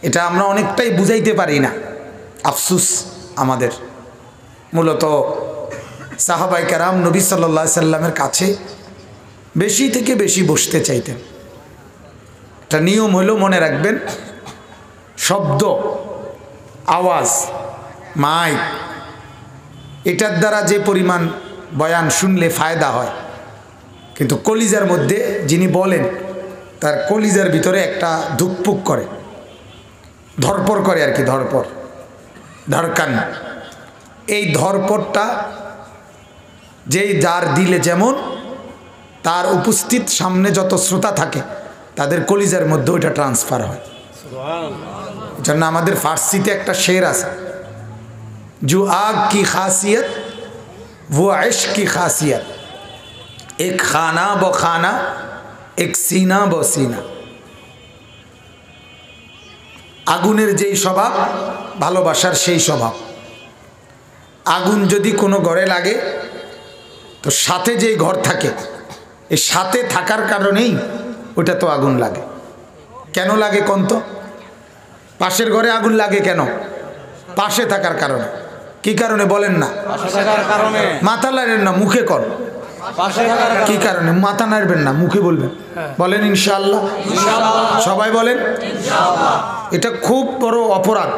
এটা আমরা অনেকটাই বুঝাইতে পারি না, আফসুস আমাদের। মূলত সাহাবায়ে কেরাম নবী সাল্লাল্লাহু আলাইহি সাল্লামের কাছে বেশি থেকে বেশি বসতে চাইতেন। একটা নিয়ম হলো, মনে রাখবেন, শব্দ, আওয়াজ, মাইক, এটার দ্বারা যে পরিমাণ বয়ান শুনলে ফায়দা হয়, কিন্তু কলিজার মধ্যে যিনি বলেন তার কলিজার ভিতরে একটা ধুকপুক করে, ধরপর করে আর কি, ধরপর, ধরকান। এই ধরপরটা যেই যার দিলে যেমন, তার উপস্থিত সামনে যত শ্রোতা থাকে তাদের কলিজার মধ্যে ওইটা ট্রান্সফার হয়। জন্য আমাদের ফার্সিতে একটা শের আছে, जो आग की खासियत वो इश्क की खासियत, एक खाना ब खाना एक सीना ब सीना। আগুনের যেই স্বভাব ভালোবাসার সেই স্বভাব। আগুন যদি কোনো ঘরে লাগে তো সাথে যেই ঘর থাকে, এই সাথে থাকার কারণেই ওটা তো আগুন লাগে। কেন লাগে কোন তো? পাশের ঘরে আগুন লাগে কেন? পাশে থাকার কারণে। কি কারণে বলেন না? মাথা নাড়বেন না, মুখে কর। কি কারণে? মাথা নাড়বেন না, মুখে বলবেন। বলেন ইনশাআল্লাহ। সবাই বলেন এটা খুব বড় অপরাধ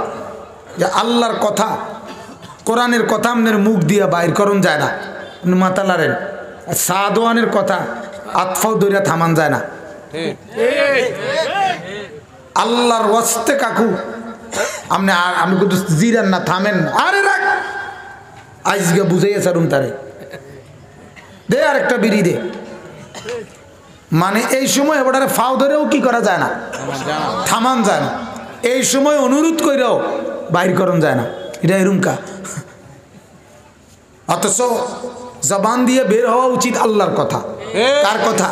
যে আল্লাহর কথা, কোরআনের কথা আপনার মুখ দিয়া বাইর করুন যায় না, মাথা নাড়েন। সাদওয়ানের কথা আতফাও দইরা থামান যায় না। আল্লাহর ওয়াস্তে কাকু আপনি আমি কিন্তু জিরান না, থামেন না। আরে রাখ, আজকে বুঝাইয়া ছাড়ুন তারে, দে আর একটা বিড়ি দে। মানে এই সময় এবার ফাও ধরেও কি করা যায় না, থামান যায় না। এই সময় অনুরোধ কইরাও বাইর করন যায় না। এটা এরুমকা। অথচ জবান দিয়ে বের হওয়া উচিত আল্লাহর কথা। কার কথা?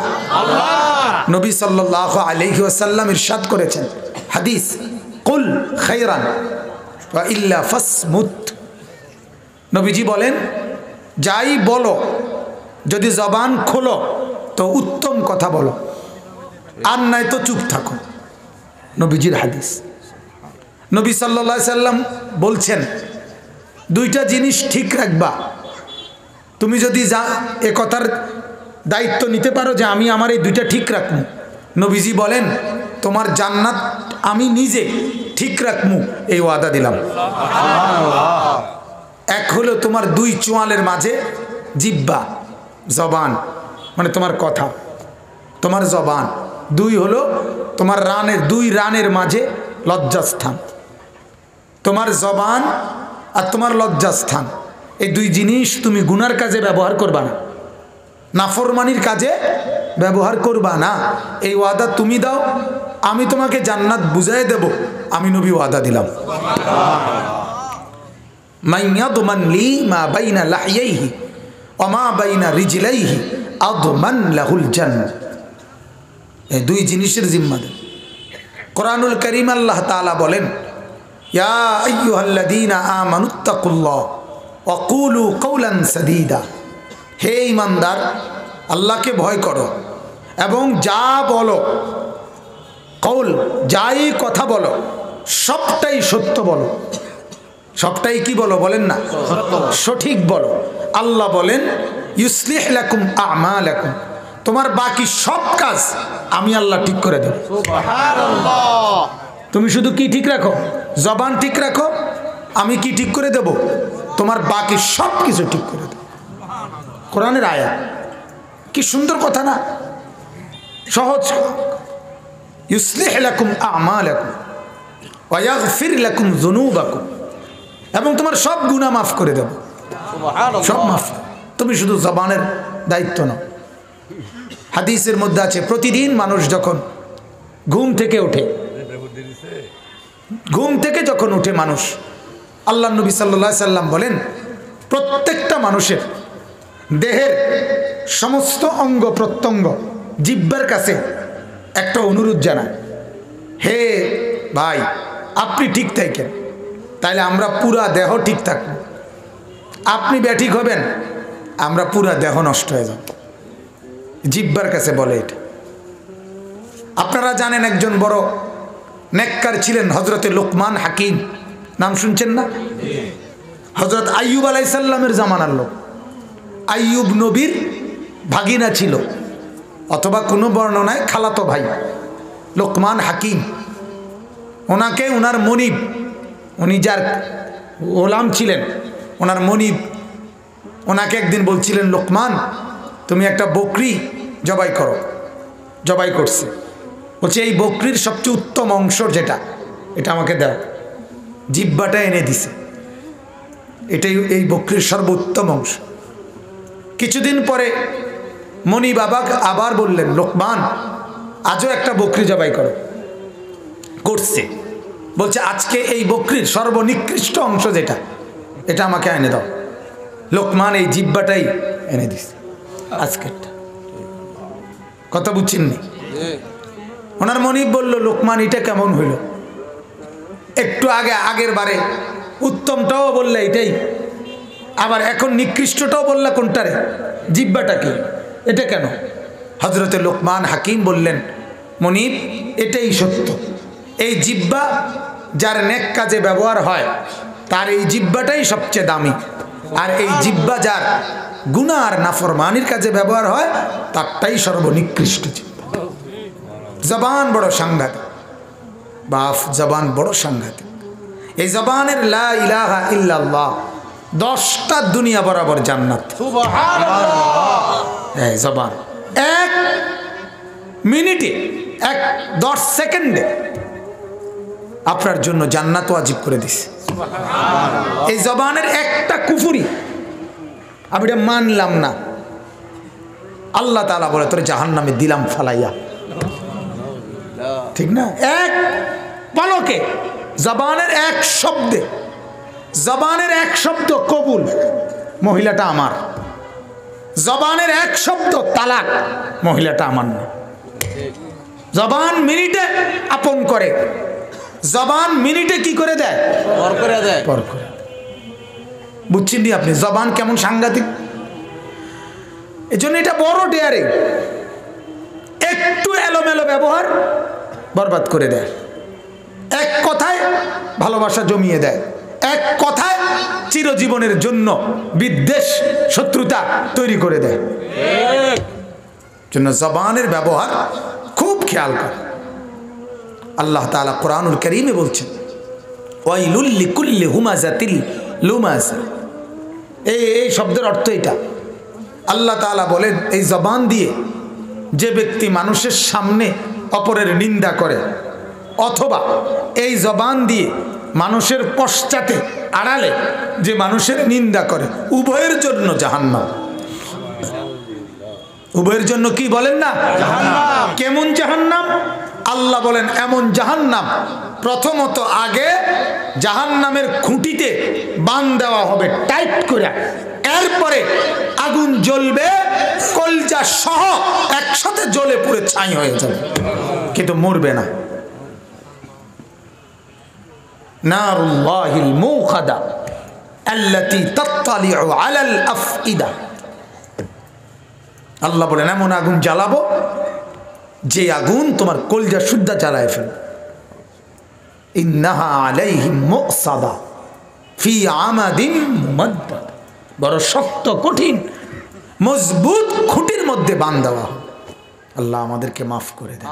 নবী সাল্লাল্লাহু আলাইহি ওয়াসাল্লাম ইরশাদ করেছেন, হাদিস, কুল খায়রান ওয়া ইল্লা ফাসমুত। নবীজি বলেন, যাই বলো, যদি জবান খোলো তো উত্তম কথা বলো, আর নাই তো চুপ থাকো। নবীজির হাদিস। নবী সাল্লাল্লাহু আলাইহি সাল্লাম বলছেন, দুইটা জিনিস ঠিক রাখবা। তুমি যদি যা এ কথার দায়িত্ব নিতে পারো যে আমি আমার এই দুইটা ঠিক রাখবো, নবীজি বলেন তোমার জান্নাত আমি নিজে ঠিক রাখবো, এই ওয়াদা দিলাম। এক হলো তোমার দুই চোয়ালের মাঝে জিহ্বা, জবান, মানে তোমার কথা, তোমার জবান। দুই হলো তোমার রানের, দুই রানের মাঝে লজ্জাস্থান, তোমার জবান আর তোমার লজ্জাস্থান। এই দুই জিনিস তুমি গুনার কাজে ব্যবহার করবা না, নাফরমানির কাজে ব্যবহার করবা না। এই ওয়াদা তুমি দাও, আমি তোমাকে জান্নাত বুঝাই দেব, আমি নবী ওয়াদা দিলাম। মাইয়াদমান লি মা বাইনা লাহইহি ওয়া মা বাইনা রিজলাইহি আদমান লাহুল জান্নাহ। এই দুই জিনিসের জিম্মাদার। কোরআনুল কারীম আল্লাহ তাআলা বলেন, ইয়া আইয়ুহাল্লাযীনা আমানুত্তাকুল্লাহ ওয়া কুলু কাওলান সাদীদা। হে ঈমানদার, আল্লাহকে ভয় করো এবং যা বলো, কৌল, যাই কথা বলো, সবটাই সত্য বলো। সবটাই কি বলো? বলেন না, সঠিক বলো। আল্লাহ বলেন, ইউসলিহ লাকুম আমালাকুম, তোমার বাকি সব কাজ আমি আল্লাহ ঠিক করে দেব। সুবহানাল্লাহ। তুমি শুধু কি ঠিক রাখো? জবান ঠিক রাখো, আমি কি ঠিক করে দেব? তোমার বাকি সব কিছু ঠিক করে দেব। কোরআনের আয়াত, কি সুন্দর কথা না? সহজ। ইউসলিহ লাকুম আমালাকুম ওয়া ইয়াগফির লাকুম যুনুবাকুম, এবং তোমার সব গুনাহ মাফ করে দেব। সুবহানাল্লাহ। সব মাফ। তুমি শুধু জবানের দায়িত্ব নাও। হাদিসের মধ্যে আছে, প্রতিদিন মানুষ যখন ঘুম থেকে ওঠে, ঘুম থেকে যখন উঠে মানুষ, আল্লাহ নবী সাল্লাল্লাহু আলাইহি সাল্লাম বলেন, প্রত্যেকটা মানুষের দেহের সমস্ত অঙ্গ প্রত্যঙ্গ জিহ্বার কাছে একটা অনুরোধ জানায়, হে ভাই আপনি ঠিক থাকেন, তাইলে আমরা পুরা দেহ ঠিক থাকবো। আপনি ব্যাঠিক হবেন, আমরা পুরা দেহ নষ্ট হয়ে যাব। জিহ্বার কাছে বলে এটা। আপনারা জানেন একজন বড় নেককার ছিলেন হজরতে লোকমান হাকিম, নাম শুনছেন না? হজরত আইয়ুব আলাইহিস সালামের জামানার লোক। আইয়ুব নবীর ভাগিনা ছিল, অথবা কোনো বর্ণনায় খালাতো ভাই। লোকমান হাকিম, ওনাকে ওনার মনিব, উনি যার গোলাম ছিলেন, ওনার মনিব ওনাকে একদিন বলছিলেন, লোকমান তুমি একটা বকরি জবাই করো। জবাই করছে, বলছে এই বকরির সবচেয়ে উত্তম অংশ যেটা, এটা আমাকে দাও। জিহ্বাটা এনে দিছে, এটাই এই বকরির সর্বোত্তম অংশ। কিছুদিন পরে মনি বাবা আবার বললেন, লোকমান আজও একটা বকরি জবাই করো। করছে, বলছে আজকে এই বকরির সর্বনিকৃষ্ট অংশ যেটা, এটা আমাকে এনে দাও। লোকমান এই জিহ্বাটাই এনে দিছে আজকেরটা। কথা বুঝছেননি? ওনার মনিব বলল, লোকমান এটা কেমন হইল? একটু আগে আগের বারে উত্তমটাও বললে এটাই, আবার এখন নিকৃষ্টটাও বললা কোনটারে? জিহ্বাটাকে, এটা কেন? হজরতে লোকমান হাকিম বললেন, মনিব এটাই সত্য, এই জিহ্বা যার নেক কাজে ব্যবহার হয় তার এই জিহ্বাটাই সবচেয়ে দামি, আর এই জিহ্বা যার গুনাহ আর নাফরমানির কাজে ব্যবহার হয় তারটাই সর্বনিকৃষ্ট জিহ্বা। জবান বড় সাংঘাতিক বাপ, জবান বড় সাংঘাতিক। এই জবানের লা ইলাহা ইল্লাল্লাহ 10টা দুনিয়া বরাবর জান্নাত। এই জবান 1 মিনিটে 10 সেকেন্ডে আপনার জন্য জান্নাত ওয়াজিব করে দিছে। এই জবানের একটা কুফরি আমি এটা মানলাম না, আল্লাহ তাআলা বলে তোর জাহান্নামে দিলাম ফালাইয়া। ঠিক না? এক পলকে, জবানের এক শব্দে, জবানের এক শব্দ কবুল, মহিলাটা আমার। জবানের এক শব্দ তালাক, মহিলাটা আমার না। জবান মিনিটে আপন করে, জবান মিনিটে কি করে দেয়? পর করে দেয়। পর করে। বুঝছেন নি আপনি জবান কেমন সাংঘাতিক? এজন্য এটা বড় ডেয়ারিং। একটু এলোমেলো ব্যবহার বরবাদ করে দেয়, এক কথায় ভালোবাসা জমিয়ে দেয়, এক কথায় চিরজীবনের জন্য বিদ্বেষ শত্রুতা তৈরি করে দেয়। জন্য জবানের ব্যবহার খুব খেয়াল করে। আল্লাহ তাআলা কোরআনুল কারীমে বলছেন, ওয়াইলুল লিকুল্লি হুমাযাতিল লুমাযা। এই শব্দের অর্থ এটা। আল্লাহ তাআলা বলেন, এই জবান দিয়ে যে ব্যক্তি মানুষের সামনে অপরের নিন্দা করে, অথবা এই জবান দিয়ে মানুষের পশ্চাতে আড়ালে যে মানুষের নিন্দা করে, উভয়ের জন্য জাহান্নাম। উভয়ের জন্য কি বলেন না? জাহান্নাম। কেমন জাহান্নাম? আল্লাহ বলেন এমন জাহান্নাম, প্রথমত আগে জাহান্নামের খুঁটিতে বান দেওয়া হবে টাইট করে, এরপরে আগুন জ্বলবে, কলজা সহ একসাথে জ্বলে পুড়ে ছাই হয়ে যাবে, কিন্তু মরবে না। নারুল্লাহিল মুখাদা আল্লাতী তাত্তালিউ আলাল আফইদা। আল্লাহ বলেন এমন আগুন জ্বালাবো যে আগুন তোমার কলজা শুদ্ধা জ্বালায় ফেলবে। ইন্নাহা আলাইহিম মুসাদা ফি আমাদিন মুমাদ্দাদ। বড় শক্ত কঠিন মজবুত খুঁটির মধ্যে বাঁধ দেওয়া। আল্লাহ আমাদেরকে মাফ করে দেন।